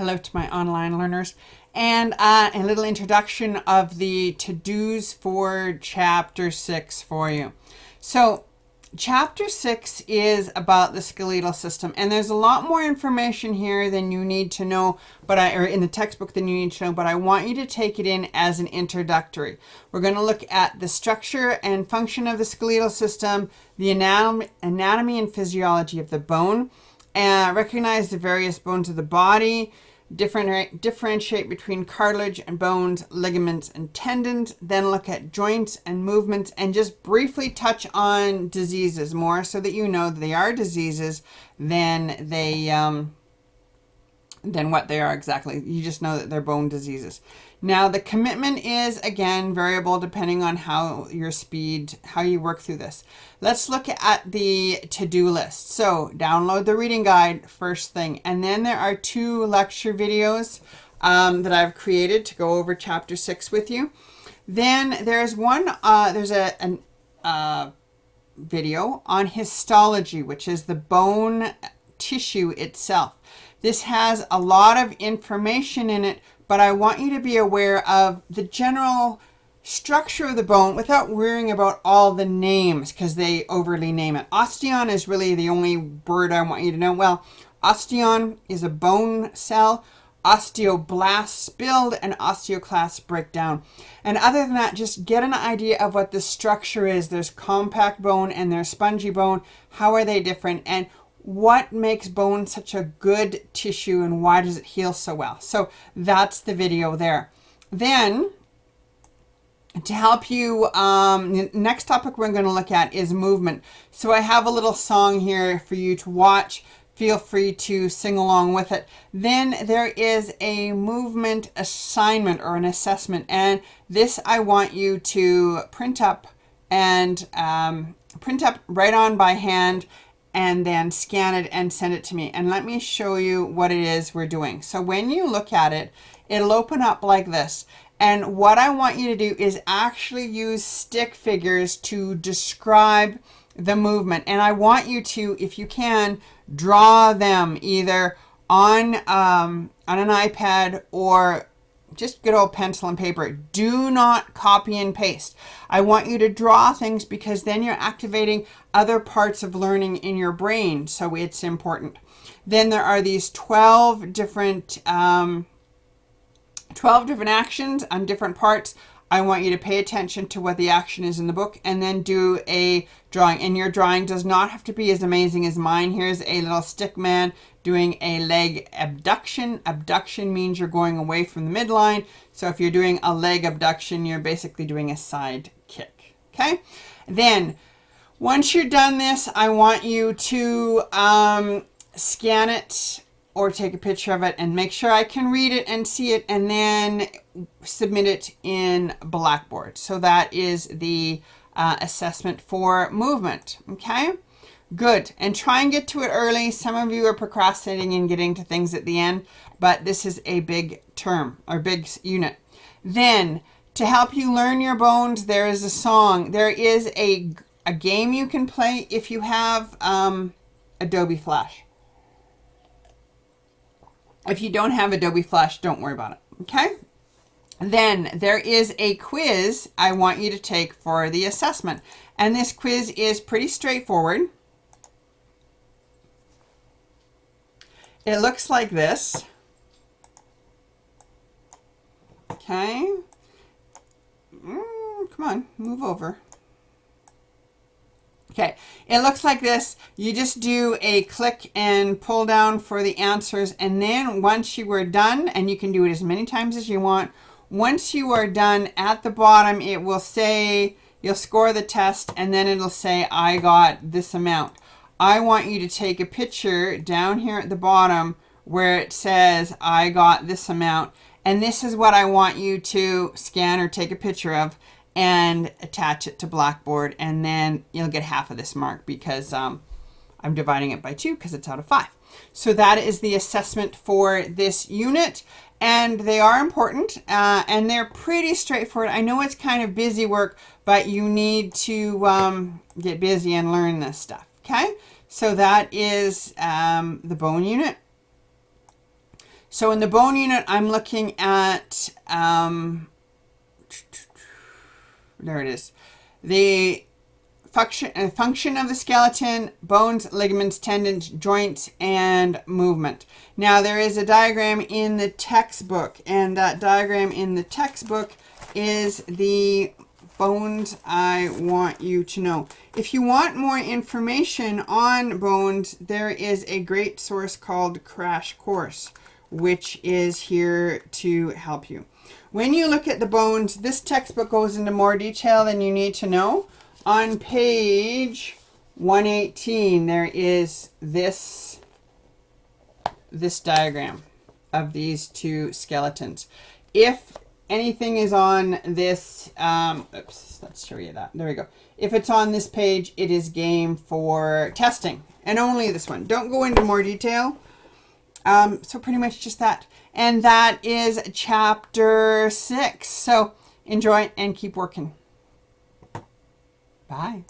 Hello to my online learners, and a little introduction of the to-dos for Chapter 6 for you. So Chapter 6 is about the skeletal system, and there's a lot more information here than you need to know, or in the textbook than you need to know, but I want you to take it in as an introductory. We're going to look at the structure and function of the skeletal system, the anatomy and physiology of the bone, and recognize the various bones of the body, differentiate between cartilage and bones, ligaments and tendons, then look at joints and movements, and just briefly touch on diseases, more so that you know that they are diseases than what they are exactly. You just know that they're bone diseases. Now the commitment is again variable depending on how you work through this. Let's look at the to-do list. So download the reading guide first thing, and then there are 2 lecture videos that I've created to go over Chapter 6 with you. Then there's a video on histology, which is the bone tissue itself. This has a lot of information in it, but I want you to be aware of the general structure of the bone without worrying about all the names because they overly name it. Osteon is really the only word I want you to know. Well, osteon is a bone cell, osteoblasts build, and osteoclasts break down. And other than that, just get an idea of what the structure is. There's compact bone and there's spongy bone. How are they different? And what makes bone such a good tissue and why does it heal so well? So that's the video there. Then to help you, the next topic we're going to look at is movement. So I have a little song here for you to watch. Feel free to sing along with it. Then there is a movement assignment or an assessment, and this I want you to print up and write on by hand, and then scan it and send it to me. And let me show you what it is we're doing. So when you look at it, it'll open up like this. And what I want you to do is actually use stick figures to describe the movement. And I want you to, if you can, draw them either on an iPad or just good old pencil and paper. Do not copy and paste. I want you to draw things because then you're activating other parts of learning in your brain, so it's important. Then there are these 12 different actions on different parts. I want you to pay attention to what the action is in the book and then do a drawing. And your drawing does not have to be as amazing as mine. Here's a little stick man doing a leg abduction. Abduction means you're going away from the midline. So if you're doing a leg abduction, you're basically doing a side kick. Okay? Then once you're done this, I want you to scan it or take a picture of it and make sure I can read it and see it, and then submit it in Blackboard. So that is the assessment for movement. Okay, good. And try and get to it early. Some of you are procrastinating and getting to things at the end, but this is a big term or big unit. Then to help you learn your bones, there is a song. There is a game you can play if you have Adobe Flash. If you don't have Adobe Flash, don't worry about it. Okay? Then there is a quiz I want you to take for the assessment. And this quiz is pretty straightforward. It looks like this. Okay. Come on, move over. Okay, it looks like this. You just do a click and pull down for the answers, and then once you are done, and you can do it as many times as you want, once you are done, at the bottom it will say, you'll score the test, and then it'll say, I got this amount. I want you to take a picture down here at the bottom where it says, I got this amount, and this is what I want you to scan or take a picture of and attach it to Blackboard, and then you'll get half of this mark because I'm dividing it by 2 because it's out of 5. So that is the assessment for this unit, and they are important and they're pretty straightforward. I know it's kind of busy work, but you need to get busy and learn this stuff. Okay, so that is the bone unit. So in the bone unit, I'm looking at, there it is, the function of the skeleton, bones, ligaments, tendons, joints, and movement. Now there is a diagram in the textbook, and that diagram in the textbook is the bones I want you to know. If you want more information on bones, there is a great source called Crash Course, which is here to help you. When you look at the bones, this textbook goes into more detail than you need to know. On page 118, there is this diagram of these two skeletons. If anything is on this, oops, let's show you that. There we go. If it's on this page, it is game for testing, and only this one. Don't go into more detail. So pretty much just that. And that is chapter 6. So enjoy and keep working. Bye.